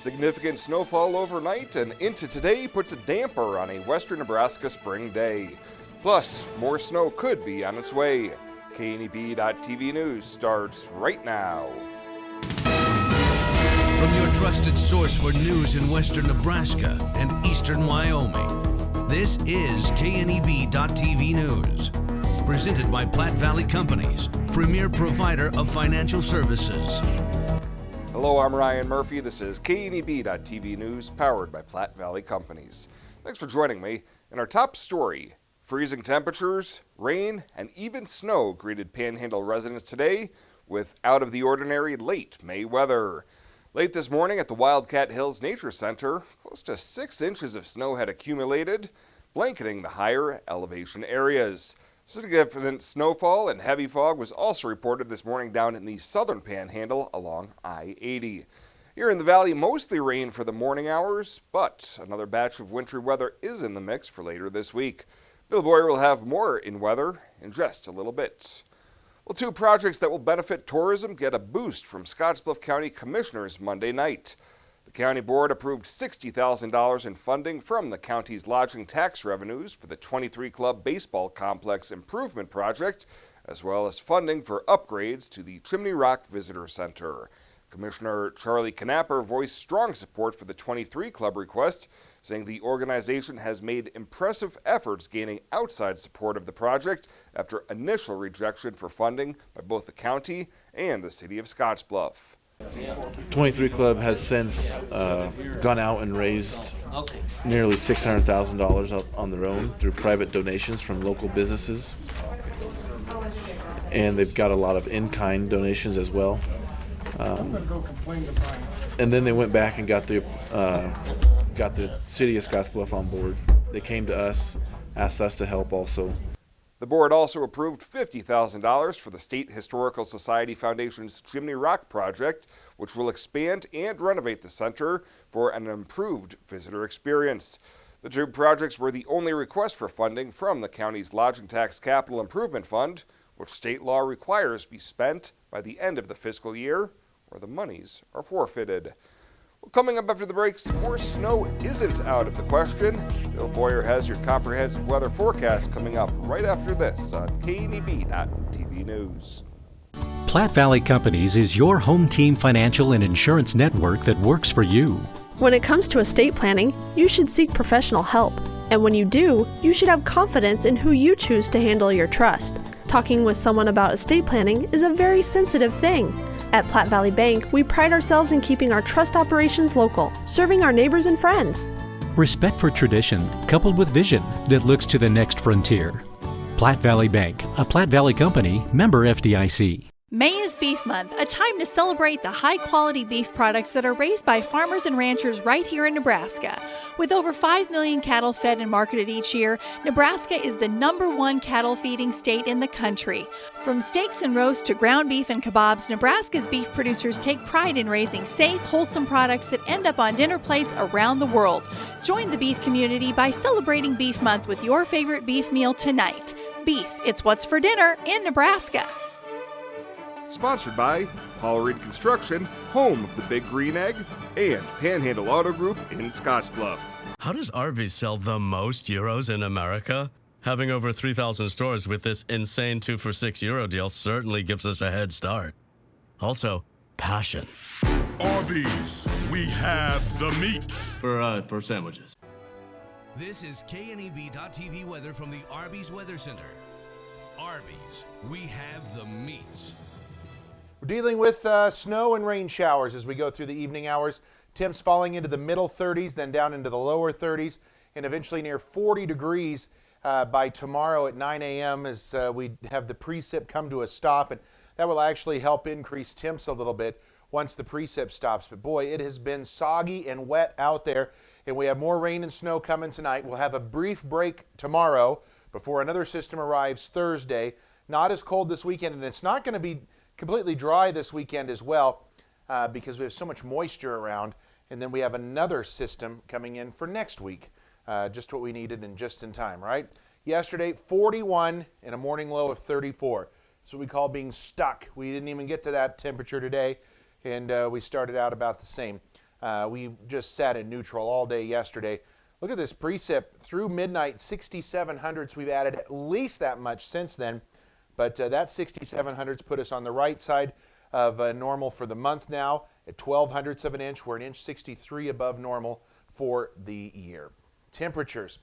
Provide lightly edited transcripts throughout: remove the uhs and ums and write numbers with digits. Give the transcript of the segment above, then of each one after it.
Significant snowfall overnight and into today puts a damper on a western Nebraska spring day. Plus, more snow could be on its way. KNEB.TV News starts right now. From your trusted source for news in western Nebraska and eastern Wyoming, this is KNEB.TV News. Presented by Platte Valley Companies, premier provider of financial services. Hello, I'm Ryan Murphy. This is KNEB.TV News, powered by Platte Valley Companies. Thanks for joining me. In our top story, freezing temperatures, rain, and even snow greeted Panhandle residents today with out-of-the-ordinary late May weather. Late this morning at the Wildcat Hills Nature Center, close to 6 inches of snow had accumulated, blanketing the higher elevation areas. Significant snowfall and heavy fog was also reported this morning down in the southern Panhandle along I-80. Here in the valley, mostly rain for the morning hours, but another batch of wintry weather is in the mix for later this week. Bill Boyer will have more in weather in just a little bit. Well, 2 projects that will benefit tourism get a boost from Bluff County Commissioners Monday night. The county board approved $60,000 in funding from the county's lodging tax revenues for the 23 Club Baseball Complex Improvement Project, as well as funding for upgrades to the Chimney Rock Visitor Center. Commissioner Charlie Knapper voiced strong support for the 23 Club request, saying the organization has made impressive efforts gaining outside support of the project after initial rejection for funding by both the county and the city of Scottsbluff. 23 Club has since gone out and raised nearly $600,000 on their own through private donations from local businesses, and they've got a lot of in-kind donations as well. And then they went back and got the city of Scottsbluff on board. They came to us, asked us to help also. The board also approved $50,000 for the State Historical Society Foundation's Chimney Rock project, which will expand and renovate the center for an improved visitor experience. The 2 projects were the only request for funding from the county's Lodging Tax Capital Improvement Fund, which state law requires be spent by the end of the fiscal year, or the monies are forfeited. Well, coming up after the breaks, more snow isn't out of the question. Bill Boyer has your comprehensive weather forecast coming up right after this on KNEB.TV News. Platte Valley Companies is your home team financial and insurance network that works for you. When it comes to estate planning, you should seek professional help. And when you do, you should have confidence in who you choose to handle your trust. Talking with someone about estate planning is a very sensitive thing. At Platte Valley Bank, we pride ourselves in keeping our trust operations local, serving our neighbors and friends. Respect for tradition, coupled with vision that looks to the next frontier. Platte Valley Bank, a Platte Valley company, member FDIC. May is Beef Month, a time to celebrate the high-quality beef products that are raised by farmers and ranchers right here in Nebraska. With over 5 million cattle fed and marketed each year, Nebraska is the #1 cattle feeding state in the country. From steaks and roasts to ground beef and kebabs, Nebraska's beef producers take pride in raising safe, wholesome products that end up on dinner plates around the world. Join the beef community by celebrating Beef Month with your favorite beef meal tonight. Beef, it's what's for dinner in Nebraska. Sponsored by Paul Reed Construction, home of the Big Green Egg, and Panhandle Auto Group in Scottsbluff. How does Arby's sell the most gyros in America? Having over 3,000 stores with this insane 2 for €6 deal certainly gives us a head start. Also, passion. Arby's, we have the meats. For sandwiches. This is KNEB.TV weather from the Arby's Weather Center. Arby's, we have the meats. We're dealing with snow and rain showers as we go through the evening hours. Temps falling into the middle 30s, then down into the lower 30s, and eventually near 40 degrees by tomorrow at 9 a.m. as we have the precip come to a stop. And that will actually help increase temps a little bit once the precip stops. But boy, it has been soggy and wet out there, and we have more rain and snow coming tonight. We'll have a brief break tomorrow before another system arrives Thursday. Not as cold this weekend, and it's not going to be completely dry this weekend as well because we have so much moisture around. And then we have another system coming in for next week, just what we needed and just in time, right? Yesterday, 41 and a morning low of 34. That's what we call being stuck. We didn't even get to that temperature today, and we started out about the same. We just sat in neutral all day yesterday. Look at this precip through midnight, 6,700s. We've added at least that much since then, but that 6,700s put us on the right side of normal for the month now at 1/1200ths of an inch. We're an inch 63 above normal for the year. Temperatures.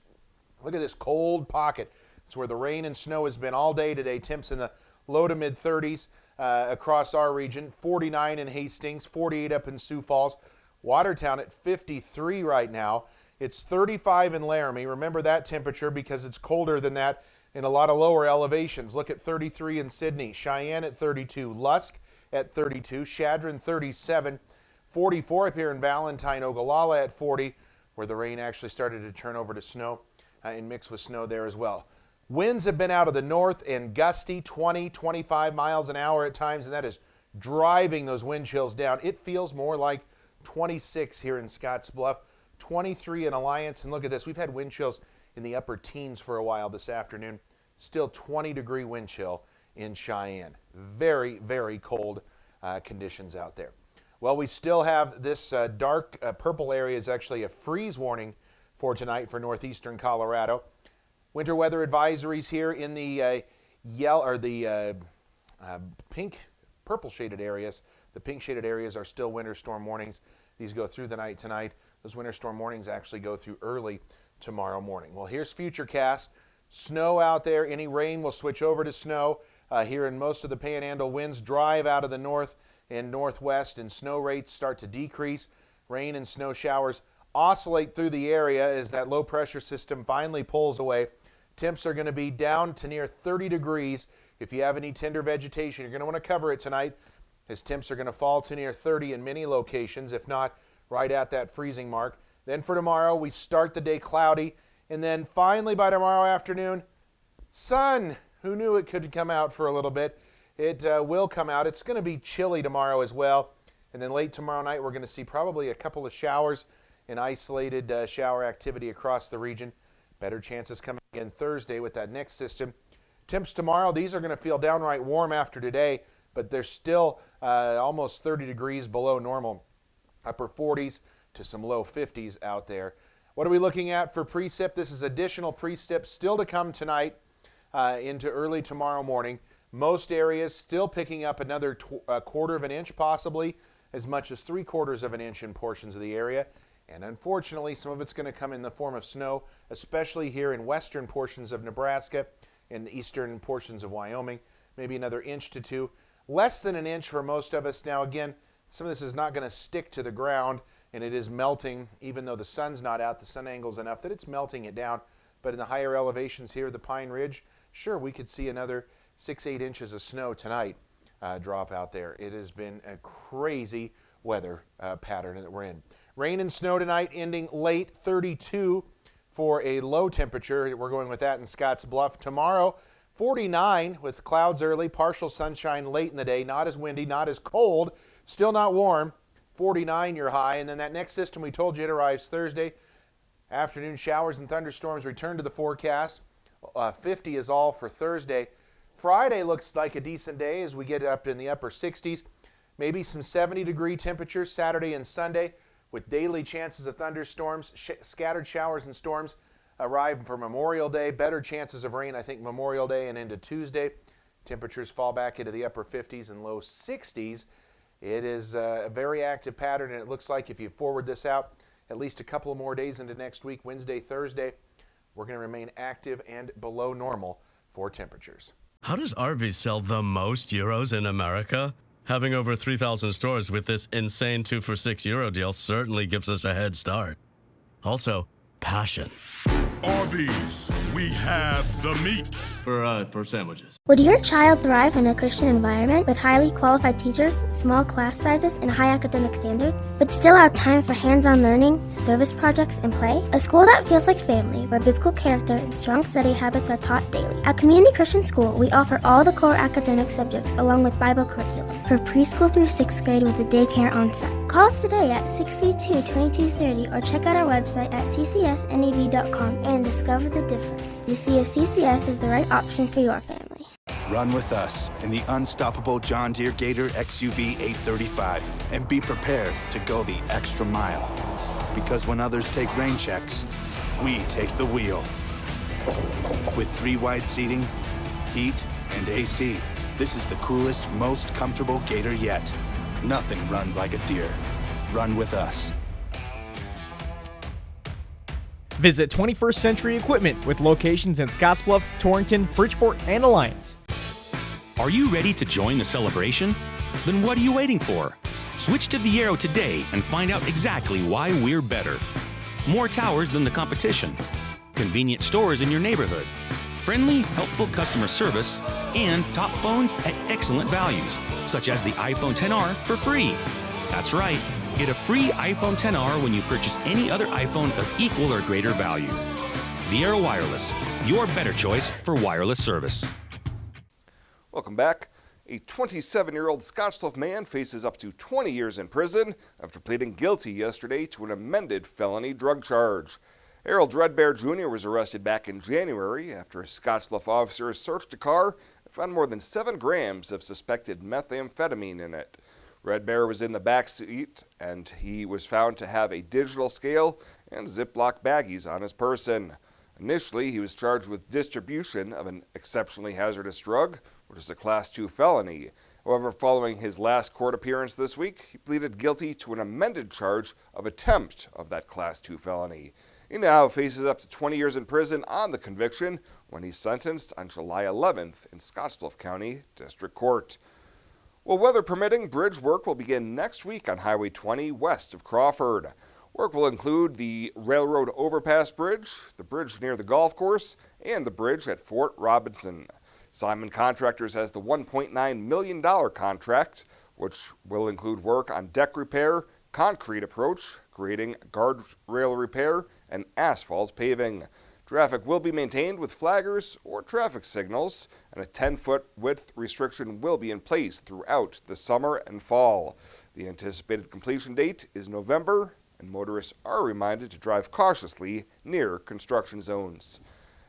Look at this cold pocket. It's where the rain and snow has been all day today. Temps in the low to mid 30s across our region. 49 in Hastings, 48 up in Sioux Falls. Watertown at 53 right now. It's 35 in Laramie. Remember that temperature because it's colder than that in a lot of lower elevations. Look at 33 in Sydney. Cheyenne at 32. Lusk at 32. Chadron 37. 44 up here in Valentine. Ogallala at 40, where the rain actually started to turn over to snow and mix with snow there as well. Winds have been out of the north and gusty, 20, 25 miles an hour at times, and that is driving those wind chills down. It feels more like 26 here in Scottsbluff, 23 in Alliance, and look at this. We've had wind chills in the upper teens for a while this afternoon. Still 20-degree wind chill in Cheyenne. Very, very cold conditions out there. Well, we still have this dark purple area is actually a freeze warning for tonight for northeastern Colorado. Winter weather advisories here in the pink, purple shaded areas. The pink shaded areas are still winter storm warnings. These go through the night tonight. Those winter storm warnings actually go through early tomorrow morning. Well, here's Futurecast. Snow out there. Any rain will switch over to snow. Here in most of the Panhandle, winds drive out of the north and northwest, and snow rates start to decrease. Rain and snow showers oscillate through the area as that low pressure system finally pulls away. Temps are going to be down to near 30 degrees. If you have any tender vegetation, you're going to want to cover it tonight, as temps are going to fall to near 30 in many locations, if not right at that freezing mark. Then for tomorrow, we start the day cloudy, and then finally by tomorrow afternoon, sun. Who knew it could come out for a little bit? It will come out. It's going to be chilly tomorrow as well. And then late tomorrow night, we're going to see probably a couple of showers and isolated shower activity across the region. Better chances coming in Thursday with that next system. Temps tomorrow, these are going to feel downright warm after today, but they're still almost 30 degrees below normal. Upper 40s to some low 50s out there. What are we looking at for precip? This is additional precip still to come tonight into early tomorrow morning. Most areas still picking up another quarter of an inch, possibly as much as 3/4 of an inch in portions of the area. And unfortunately, some of it's going to come in the form of snow, especially here in western portions of Nebraska and eastern portions of Wyoming. Maybe another inch to 2. Less than an inch for most of us. Now again, some of this is not going to stick to the ground, and it is melting. Even though the sun's not out, the sun angle's enough that it's melting it down. But in the higher elevations here, the Pine Ridge, sure, we could see another 6-8 inches of snow tonight drop out there. It has been a crazy weather pattern that we're in. Rain and snow tonight, ending late, 32 for a low temperature. We're going with that in Scottsbluff. Tomorrow, 49 with clouds early, partial sunshine late in the day. Not as windy, not as cold, still not warm. 49 your high. And then that next system we told you it arrives Thursday. Afternoon showers and thunderstorms return to the forecast. 50 is all for Thursday. Friday looks like a decent day as we get up in the upper 60s. Maybe some 70-degree temperatures Saturday and Sunday, with daily chances of thunderstorms. Scattered showers and storms arrive for Memorial Day. Better chances of rain, I think, Memorial Day and into Tuesday. Temperatures fall back into the upper 50s and low 60s. It is a very active pattern, and it looks like if you forward this out at least a couple of more days into next week, Wednesday, Thursday, we're going to remain active and below normal for temperatures. How does Arby's sell the most euros in America? Having over 3,000 stores with this insane 2 for €6 deal certainly gives us a head start. Also, passion. Arby's, we have the meats. For sandwiches. Would your child thrive in a Christian environment with highly qualified teachers, small class sizes, and high academic standards, but still have time for hands-on learning, service projects, and play? A school that feels like family, where biblical character and strong study habits are taught daily. At Community Christian School, we offer all the core academic subjects along with Bible curriculum for preschool through 6th grade with a daycare on site. Call us today at 632-2230 or check out our website at ccsnev.com and discover the difference. You see if CCS is the right option for your family. Run with us in the unstoppable John Deere Gator XUV 835 and be prepared to go the extra mile. Because when others take rain checks, we take the wheel. With 3 wide seating, heat, and AC, this is the coolest, most comfortable Gator yet. Nothing runs like a Deere. Run with us. Visit 21st Century Equipment with locations in Scottsbluff, Torrington, Bridgeport, and Alliance. Are you ready to join the celebration? Then what are you waiting for? Switch to VIAERO today and find out exactly why we're better. More towers than the competition, convenient stores in your neighborhood, friendly, helpful customer service, and top phones at excellent values, such as the iPhone XR for free. That's right. Get a free iPhone XR when you purchase any other iPhone of equal or greater value. VIAERO Wireless, your better choice for wireless service. Welcome back. A 27-year-old Scottsbluff man faces up to 20 years in prison after pleading guilty yesterday to an amended felony drug charge. Harold Redbear Jr. was arrested back in January after Scottsbluff officers searched a car and found more than 7 grams of suspected methamphetamine in it. Redbear was in the back seat, and he was found to have a digital scale and Ziploc baggies on his person. Initially, he was charged with distribution of an exceptionally hazardous drug, which is a Class 2 felony. However, following his last court appearance this week, he pleaded guilty to an amended charge of attempt of that Class 2 felony. He now faces up to 20 years in prison on the conviction when he's sentenced on July 11th in Scottsbluff County District Court. Well, weather permitting, bridge work will begin next week on Highway 20 west of Crawford. Work will include the Railroad Overpass Bridge, the bridge near the golf course, and the bridge at Fort Robinson. Simon Contractors has the $1.9 million contract, which will include work on deck repair, concrete approach, grading, guardrail repair, and asphalt paving. Traffic will be maintained with flaggers or traffic signals, and a 10-foot width restriction will be in place throughout the summer and fall. The anticipated completion date is November, and motorists are reminded to drive cautiously near construction zones.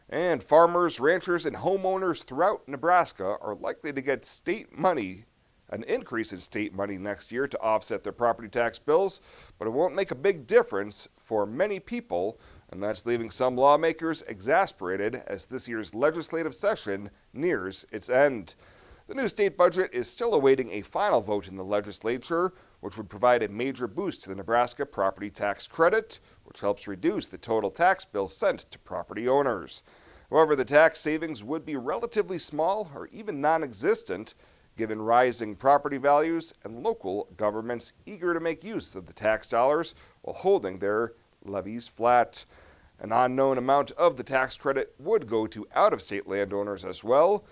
And farmers, ranchers, and homeowners throughout Nebraska are likely to get state money, an increase in state money next year to offset their property tax bills, but it won't make a big difference for many people, and that's leaving some lawmakers exasperated as this year's legislative session nears its end. The new state budget is still awaiting a final vote in the legislature, which would provide a major boost to the Nebraska property tax credit, which helps reduce the total tax bill sent to property owners. However, the tax savings would be relatively small or even non-existent, given rising property values and local governments eager to make use of the tax dollars while holding their levies flat. An unknown amount of the tax credit would go to out-of-state landowners as well.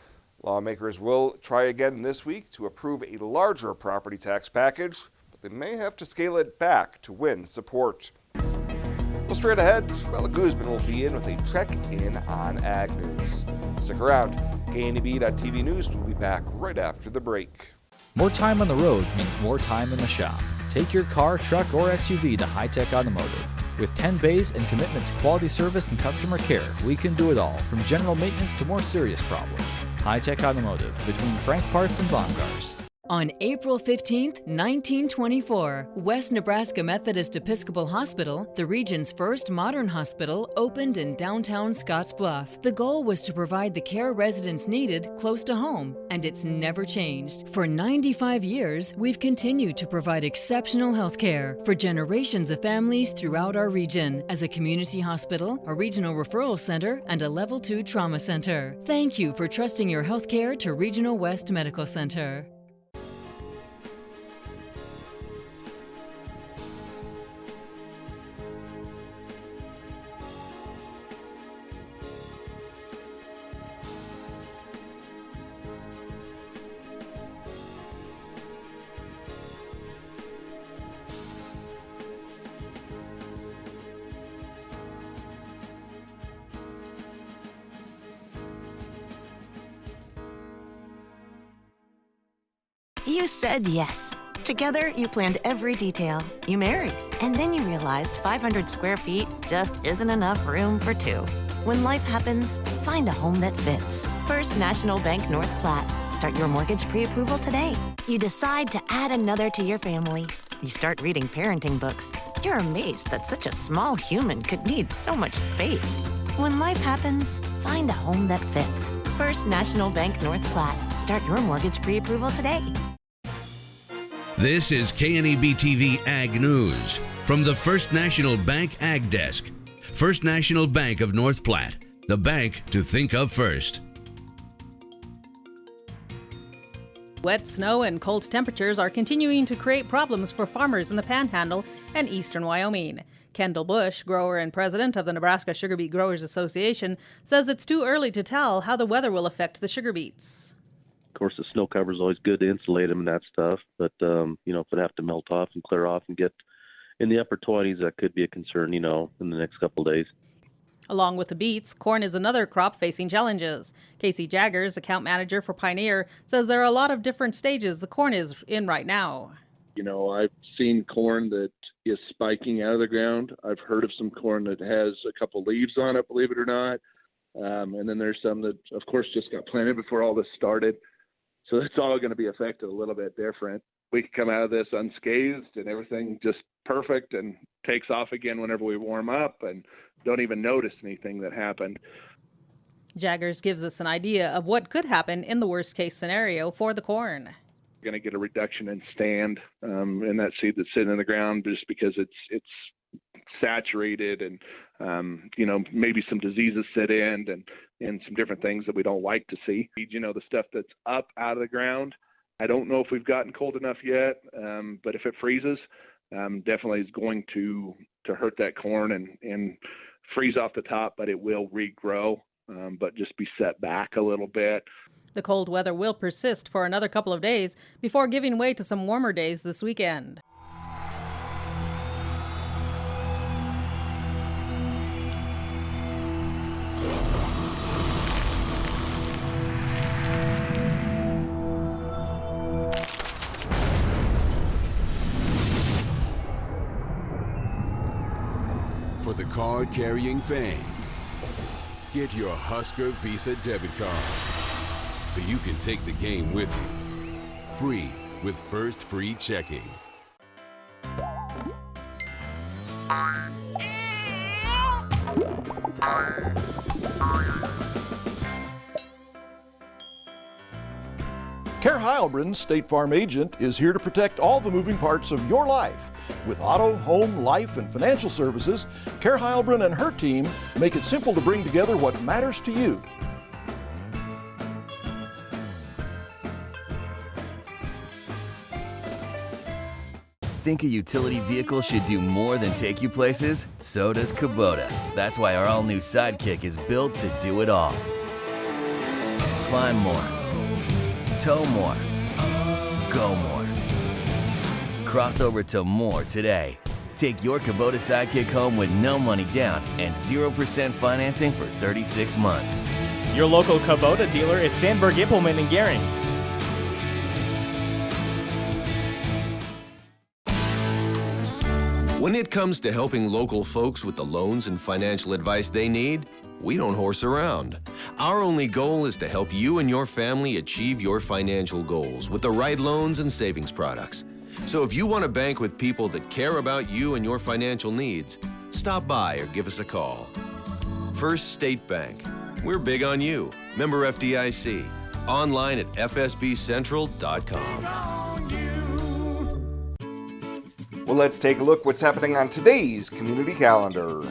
Lawmakers will try again this week to approve a larger property tax package, but they may have to scale it back to win support. Well, straight ahead, Shwella Guzman will be in with a check-in on Ag News. Stick around. KNEB.TV News will be back right after the break. More time on the road means more time in the shop. Take your car, truck, or SUV to High Tech Automotive. With 10 bays and commitment to quality service and customer care, we can do it all, from general maintenance to more serious problems. High Tech Automotive, between Frank Parts and Baumgars. On April 15, 1924, West Nebraska Methodist Episcopal Hospital, the region's first modern hospital, opened in downtown Scottsbluff. The goal was to provide the care residents needed close to home, and it's never changed. For 95 years, we've continued to provide exceptional health care for generations of families throughout our region as a community hospital, a regional referral center, and a Level 2 trauma center. Thank you for trusting your health care to Regional West Medical Center. You said yes. Together, you planned every detail. You married. And then you realized 500 square feet just isn't enough room for two. When life happens, find a home that fits. First National Bank North Platte. Start your mortgage pre-approval today. You decide to add another to your family. You start reading parenting books. You're amazed that such a small human could need so much space. When life happens, find a home that fits. First National Bank North Platte. Start your mortgage pre-approval today. This is KNEB TV Ag News from the First National Bank Ag Desk. First National Bank of North Platte, the bank to think of first. Wet snow and cold temperatures are continuing to create problems for farmers in the Panhandle and eastern Wyoming. Kendall Bush, grower and president of the Nebraska Sugar Beet Growers Association, says it's too early to tell how the weather will affect the sugar beets. Of course, the snow cover is always good to insulate them and that stuff, but if it have to melt off and clear off and get in the upper 20s, that could be a concern, in the next couple of days. Along with the beets, corn is another crop facing challenges. Casey Jaggers, account manager for Pioneer, says there are a lot of different stages the corn is in right now. I've seen corn that is spiking out of the ground. I've heard of some corn that has a couple leaves on it, believe it or not. And then there's some that, of course, just got planted before all this started. So it's all going to be affected a little bit different. We can come out of this unscathed and everything just perfect and takes off again whenever we warm up and don't even notice anything that happened. Jaggers gives us an idea of what could happen in the worst case scenario for the corn. We're going to get a reduction in stand in that seed that's sitting in the ground just because it's saturated and maybe some diseases sit in and some different things that we don't like to see. The stuff that's up out of the ground, I don't know if we've gotten cold enough yet, but if it freezes, definitely is going to hurt that corn and freeze off the top, but it will regrow, but just be set back a little bit. The cold weather will persist for another couple of days before giving way to some warmer days this weekend. For the card-carrying fan, get your Husker Visa debit card so you can take the game with you. Free with First Free Checking. Care Heilbronn, State Farm agent, is here to protect all the moving parts of your life. With auto, home, life, and financial services, Care Heilbronn and her team make it simple to bring together what matters to you. Think a utility vehicle should do more than take you places? So does Kubota. That's why our all-new Sidekick is built to do it all. Climb more. Tow more. Go more. Cross over to more today. Take your Kubota Sidekick home with no money down and 0% financing for 36 months. Your local Kubota dealer is Sandberg Implement in Gering. When it comes to helping local folks with the loans and financial advice they need, we don't horse around. Our only goal is to help you and your family achieve your financial goals with the right loans and savings products. So if you want to bank with people that care about you and your financial needs, stop by or give us a call. First State Bank. We're big on you. Member FDIC. Online at fsbcentral.com. Well, let's take a look what's happening on today's community calendar.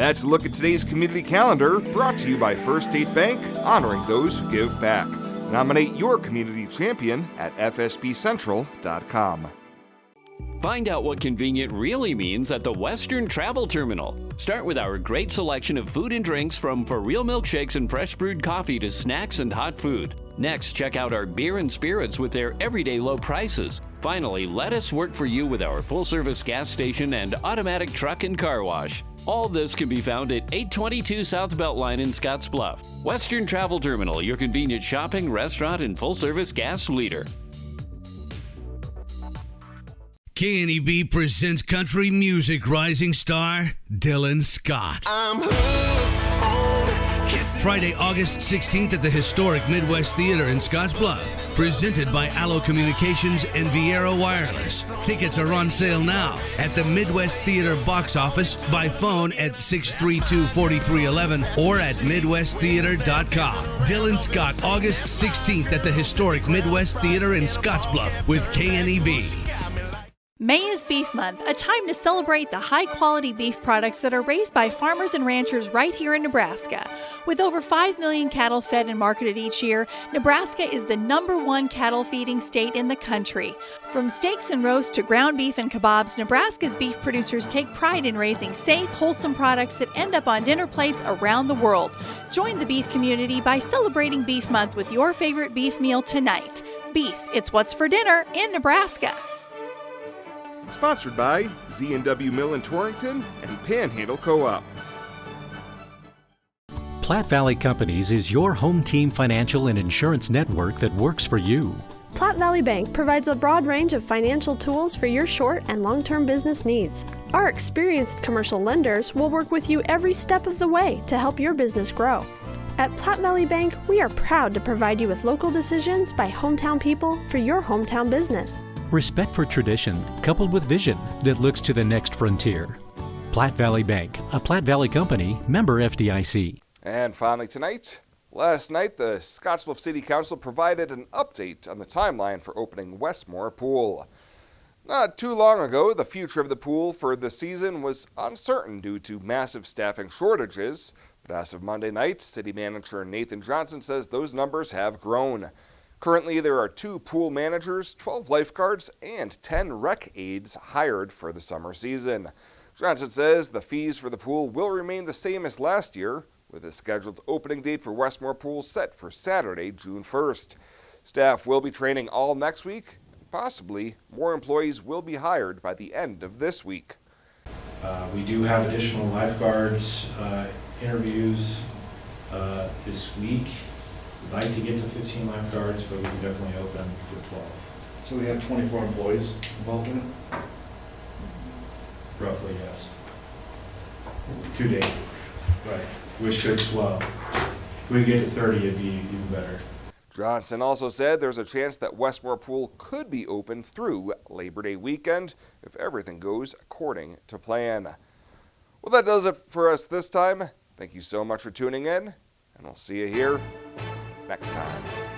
That's a look at today's community calendar, brought to you by First State Bank, honoring those who give back. Nominate your community champion at fsbcentral.com. Find out what convenient really means at the Western Travel Terminal. Start with our great selection of food and drinks, from for real milkshakes and fresh brewed coffee to snacks and hot food. Next, check out our beer and spirits with their everyday low prices. Finally, let us work for you with our full-service gas station and automatic truck and car wash. All this can be found at 822 South Beltline in Scottsbluff. Western Travel Terminal, your convenient shopping, restaurant, and full-service gas leader. KNEB presents country music rising star Dylan Scott. Friday, August 16th at the historic Midwest Theater in Scottsbluff. Presented by Allo Communications and VIAERO Wireless. Tickets are on sale now at the Midwest Theater box office, by phone at 632-4311 or at midwesttheater.com. Dylan Scott, August 16th at the historic Midwest Theater in Scottsbluff with KNEB. May is Beef Month, a time to celebrate the high-quality beef products that are raised by farmers and ranchers right here in Nebraska. With over 5 million cattle fed and marketed each year, Nebraska is the #1 cattle feeding state in the country. From steaks and roasts to ground beef and kebabs, Nebraska's beef producers take pride in raising safe, wholesome products that end up on dinner plates around the world. Join the beef community by celebrating Beef Month with your favorite beef meal tonight. Beef, it's what's for dinner in Nebraska. Sponsored by Z&W Mill in Torrington and Panhandle Co-op. Platte Valley Companies is your home team financial and insurance network that works for you. Platte Valley Bank provides a broad range of financial tools for your short and long-term business needs. Our experienced commercial lenders will work with you every step of the way to help your business grow. At Platte Valley Bank, we are proud to provide you with local decisions by hometown people for your hometown business. Respect for tradition, coupled with vision that looks to the next frontier. Platte Valley Bank, a Platte Valley company, member FDIC. And finally tonight, last night the Scottsbluff City Council provided an update on the timeline for opening Westmoor Pool. Not too long ago, the future of the pool for the season was uncertain due to massive staffing shortages, but as of Monday night, City Manager Nathan Johnson says those numbers have grown. Currently, there are 2 pool managers, 12 lifeguards, and 10 rec aides hired for the summer season. Johnson says the fees for the pool will remain the same as last year, with a scheduled opening date for Westmoor Pool set for Saturday, June 1st. Staff will be training all next week. Possibly more employees will be hired by the end of this week. We do have additional lifeguards interviews this week. We'd like to get to 15 lifeguards, but we can definitely open for 12. So we have 24 employees involved in it? Roughly, yes. 2 days. Right. Which could swell. If we get to 30, it'd be even better. Johnson also said there's a chance that Westmoor Pool could be open through Labor Day weekend if everything goes according to plan. Well, that does it for us this time. Thank you so much for tuning in, and I'll see you here next time.